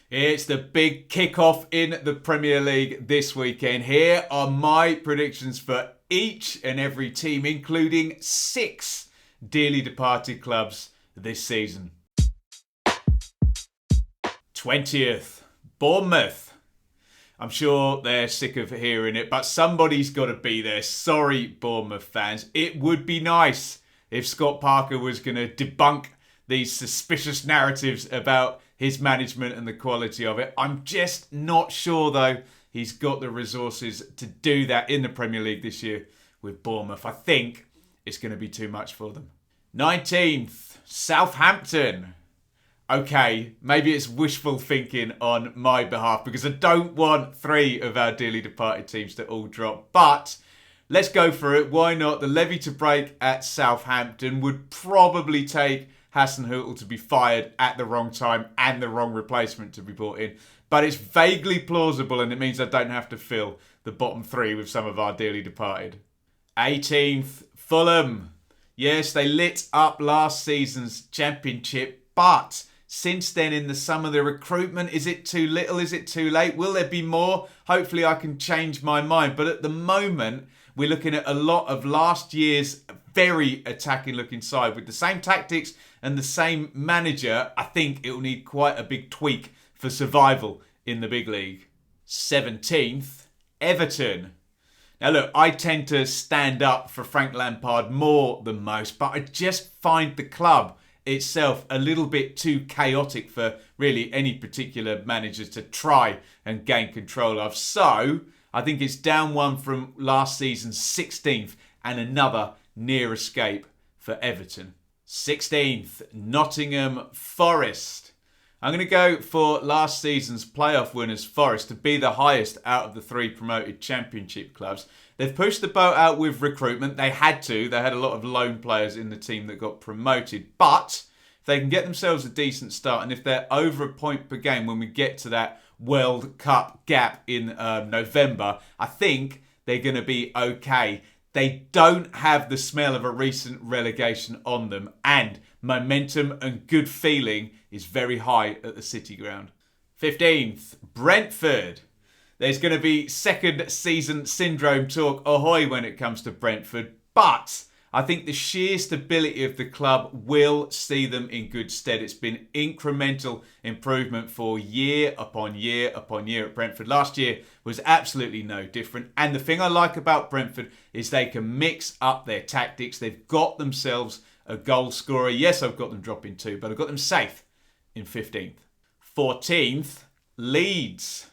It's the big kickoff in the Premier League this weekend. Here are my predictions for each and every team, including 6 dearly departed clubs this season. 20th, Bournemouth. I'm sure they're sick of hearing it, but somebody's got to be there. Sorry, Bournemouth fans. It would be nice if Scott Parker was going to debunk these suspicious narratives about his management and the quality of it. I'm just not sure, though, he's got the resources to do that in the Premier League this year with Bournemouth. I think it's going to be too much for them. 19th, Southampton. Okay, maybe it's wishful thinking on my behalf because I don't want 3 of our dearly departed teams to all drop. But let's go for it. Why not? The levy to break at Southampton would probably take Hasenhüttl to be fired at the wrong time and the wrong replacement to be brought in. But it's vaguely plausible and it means I don't have to fill the bottom 3 with some of our dearly departed. 18th, Fulham. Yes, they lit up last season's championship, but since then in the summer, the recruitment, is it too little? Is it too late? Will there be more? Hopefully I can change my mind. But at the moment, we're looking at a lot of last year's very attacking looking side with the same tactics and the same manager. I think it will need quite a big tweak for survival in the big league. 17th, Everton. Now look, I tend to stand up for Frank Lampard more than most, but I just find the club itself a little bit too chaotic for really any particular manager to try and gain control of. So I think it's down 1 from last season's 16th and another near escape for Everton. 16th, Nottingham Forest. I'm going to go for last season's playoff winners, Forest, to be the highest out of the 3 promoted championship clubs. They've pushed the boat out with recruitment. They had to. They had a lot of loan players in the team that got promoted. But if they can get themselves a decent start and if they're over a point per game when we get to that World Cup gap in November, I think they're going to be okay. They don't have the smell of a recent relegation on them, and momentum and good feeling is very high at the City Ground. 15th, Brentford. There's going to be second season syndrome talk ahoy when it comes to Brentford, but I think the sheer stability of the club will see them in good stead. It's been incremental improvement for year upon year upon year at Brentford. Last year was absolutely no different. And the thing I like about Brentford is they can mix up their tactics. They've got themselves a goal scorer. Yes, I've got them dropping 2, but I've got them safe in 15th. 14th, Leeds.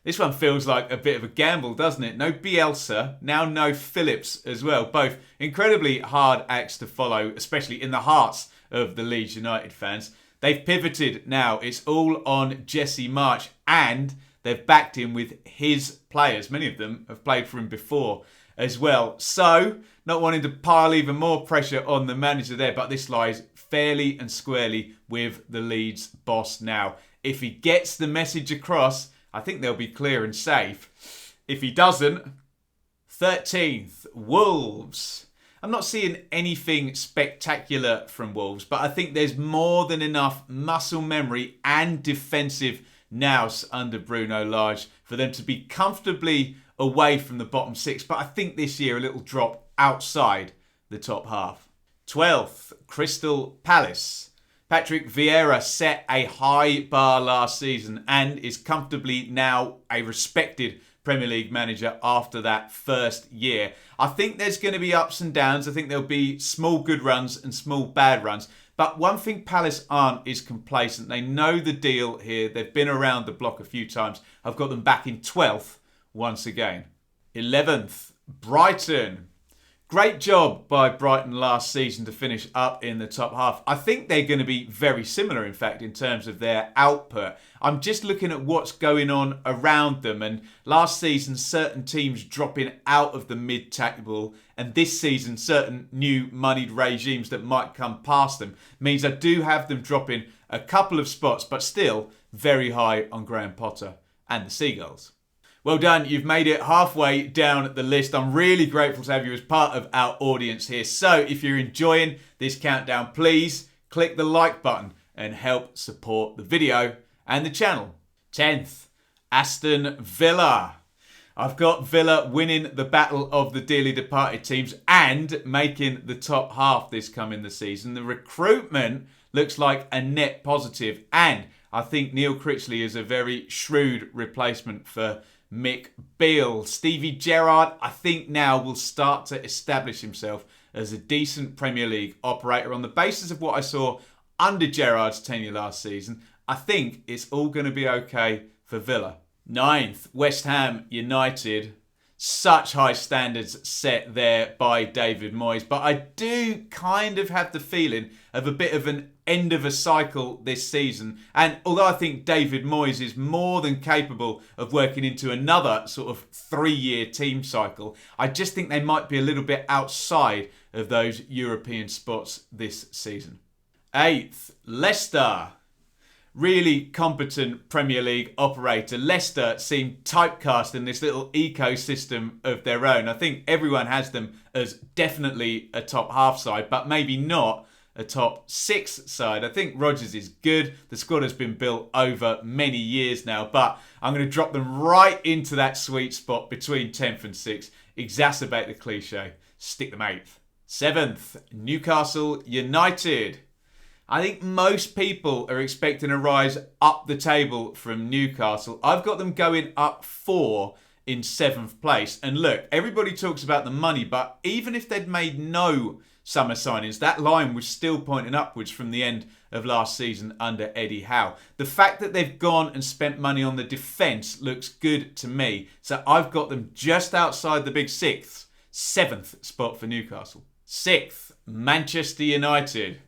This one feels like a bit of a gamble, doesn't it? No Bielsa, now no Phillips as well. Both incredibly hard acts to follow, especially in the hearts of the Leeds United fans. They've pivoted now. It's all on Jesse Marsch, and they've backed him with his players. Many of them have played for him before as well. So, not wanting to pile even more pressure on the manager there, but this lies fairly and squarely with the Leeds boss now. If he gets the message across, I think they'll be clear and safe. If he doesn't, 13th, Wolves. I'm not seeing anything spectacular from Wolves, but I think there's more than enough muscle memory and defensive nous under Bruno Lage for them to be comfortably away from the bottom 6. But I think this year a little drop outside the top half. 12th, Crystal Palace. Patrick Vieira set a high bar last season and is comfortably now a respected Premier League manager after that first year. I think there's going to be ups and downs. I think there'll be small good runs and small bad runs. But one thing Palace aren't is complacent. They know the deal here. They've been around the block a few times. I've got them back in 12th once again. 11th, Brighton. Great job by Brighton last season to finish up in the top half. I think they're going to be very similar, in fact, in terms of their output. I'm just looking at what's going on around them. And last season, certain teams dropping out of the mid-table. And this season, certain new moneyed regimes that might come past them means I do have them dropping a couple of spots, but still very high on Graham Potter and the Seagulls. Well done, you've made it halfway down the list. I'm really grateful to have you as part of our audience here. So if you're enjoying this countdown, please click the like button and help support the video and the channel. 10th, Aston Villa. I've got Villa winning the battle of the dearly departed teams and making the top half this coming the season. The recruitment looks like a net positive, and I think Neil Critchley is a very shrewd replacement for Mick Beale. Stevie Gerrard, I think now will start to establish himself as a decent Premier League operator on the basis of what I saw under Gerrard's tenure last season. I think it's all going to be okay for Villa. 9th, West Ham United. Such high standards set there by David Moyes. But I do kind of have the feeling of a bit of an end of a cycle this season. And although I think David Moyes is more than capable of working into another sort of 3-year team cycle, I just think they might be a little bit outside of those European spots this season. 8th, Leicester. Really competent Premier League operator. Leicester seem typecast in this little ecosystem of their own. I think everyone has them as definitely a top half side, but maybe not a top 6 side. I think Rodgers is good. The squad has been built over many years now, but I'm going to drop them right into that sweet spot between 10th and 6th. Exacerbate the cliche. Stick them 8th. 7th, Newcastle United. I think most people are expecting a rise up the table from Newcastle. I've got them going up 4 in 7th place. And look, everybody talks about the money, but even if they'd made no summer signings, that line was still pointing upwards from the end of last season under Eddie Howe. The fact that they've gone and spent money on the defence looks good to me. So I've got them just outside the big 6th, 7th spot for Newcastle. 6th, Manchester United.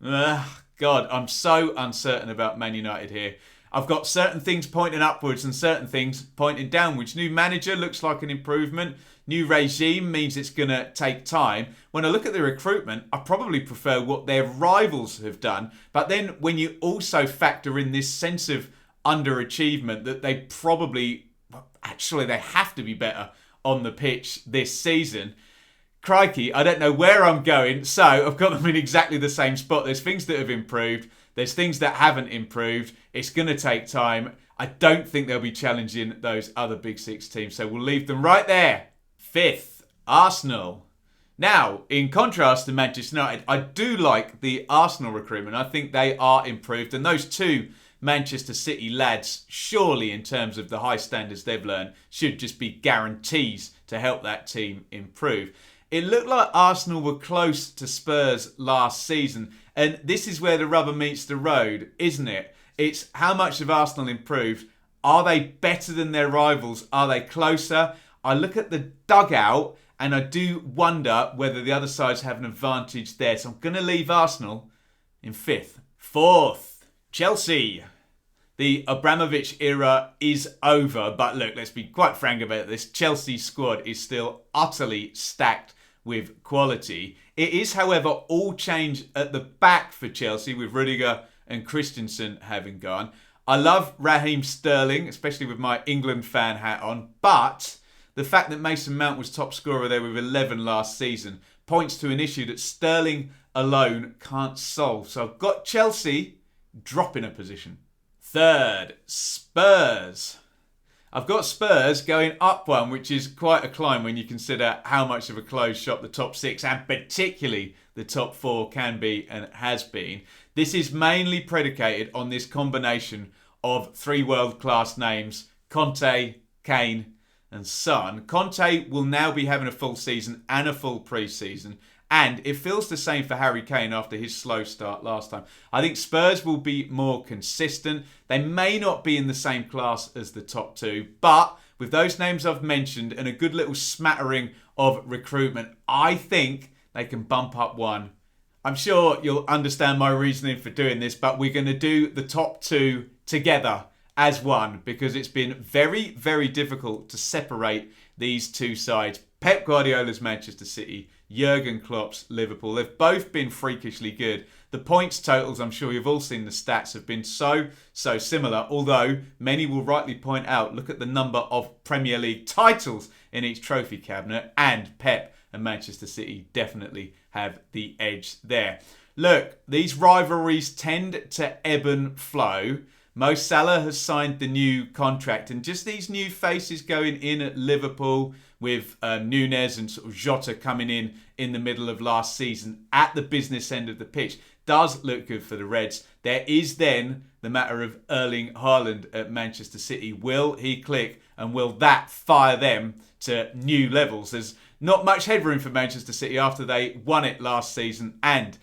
God, I'm so uncertain about Man United here. I've got certain things pointing upwards and certain things pointing downwards. New manager looks like an improvement. New regime means it's going to take time. When I look at the recruitment, I probably prefer what their rivals have done. But then when you also factor in this sense of underachievement that they have to be better on the pitch this season. Crikey, I don't know where I'm going, so I've got them in exactly the same spot. There's things that have improved. There's things that haven't improved. It's going to take time. I don't think they'll be challenging those other Big 6 teams, so we'll leave them right there. 5th, Arsenal. Now, in contrast to Manchester United, I do like the Arsenal recruitment. I think they are improved, and those 2 Manchester City lads, surely in terms of the high standards they've learned, should just be guarantees to help that team improve. It looked like Arsenal were close to Spurs last season, and this is where the rubber meets the road, isn't it? It's how much have Arsenal improved? Are they better than their rivals? Are they closer? I look at the dugout and I do wonder whether the other sides have an advantage there. So I'm going to leave Arsenal in 5th. 4th, Chelsea. The Abramovich era is over, but look, let's be quite frank about this. Chelsea's squad is still utterly stacked with quality. It is, however, all change at the back for Chelsea with Rudiger and Christensen having gone. I love Raheem Sterling, especially with my England fan hat on, but the fact that Mason Mount was top scorer there with 11 last season points to an issue that Sterling alone can't solve. So I've got Chelsea dropping a position. 3rd, Spurs. I've got Spurs going up 1, which is quite a climb when you consider how much of a closed shop the top 6 and particularly the top 4 can be and has been. This is mainly predicated on this combination of 3 world-class names, Conte, Kane and Son. Conte will now be having a full season and a full pre-season. And it feels the same for Harry Kane after his slow start last time. I think Spurs will be more consistent. They may not be in the same class as the top 2, but with those names I've mentioned and a good little smattering of recruitment, I think they can bump up 1. I'm sure you'll understand my reasoning for doing this, but we're going to do the top 2 together as one because it's been very, very difficult to separate these 2 sides. Pep Guardiola's Manchester City, Jurgen Klopp's Liverpool. They've both been freakishly good. The points totals, I'm sure you've all seen the stats, have been so similar. Although many will rightly point out, look at the number of Premier League titles in each trophy cabinet. And Pep and Manchester City definitely have the edge there. Look, these rivalries tend to ebb and flow. Mo Salah has signed the new contract, and just these new faces going in at Liverpool with Nunez and sort of Jota coming in the middle of last season at the business end of the pitch does look good for the Reds. There is then the matter of Erling Haaland at Manchester City. Will he click, and will that fire them to new levels? There's not much headroom for Manchester City after they won it last season and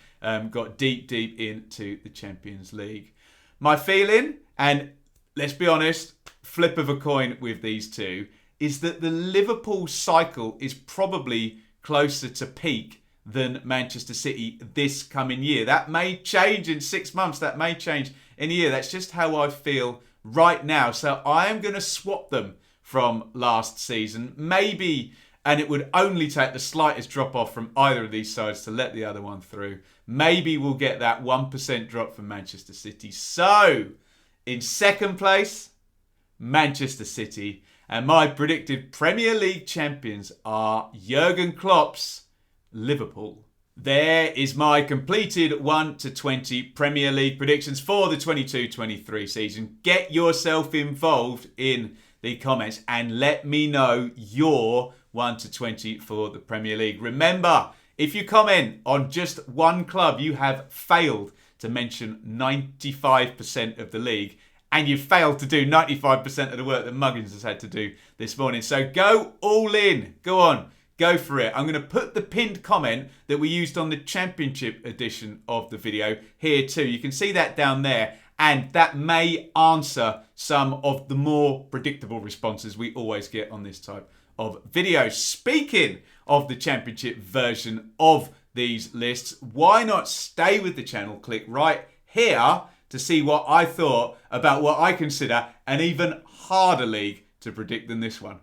got deep into the Champions League. My feeling, and let's be honest, flip of a coin with these two, is that the Liverpool cycle is probably closer to peak than Manchester City this coming year. That may change in 6 months. That may change in a year. That's just how I feel right now. So I am going to swap them from last season. Maybe, and it would only take the slightest drop off from either of these sides to let the other one through. Maybe we'll get that 1% drop from Manchester City. So, in second place, Manchester City. And my predicted Premier League champions are Jurgen Klopp's Liverpool. There is my completed 1 to 20 Premier League predictions for the 22-23 season. Get yourself involved in the comments and let me know your 1 to 20 for the Premier League. Remember, if you comment on just one club, you have failed to mention 95% of the league, and you've failed to do 95% of the work that Muggins has had to do this morning. So go all in. Go on. Go for it. I'm going to put the pinned comment that we used on the Championship edition of the video here too. You can see that down there, and that may answer some of the more predictable responses we always get on this type of video. Speaking of the Championship version of these lists, why not stay with the channel? Click right here to see what I thought about what I consider an even harder league to predict than this one.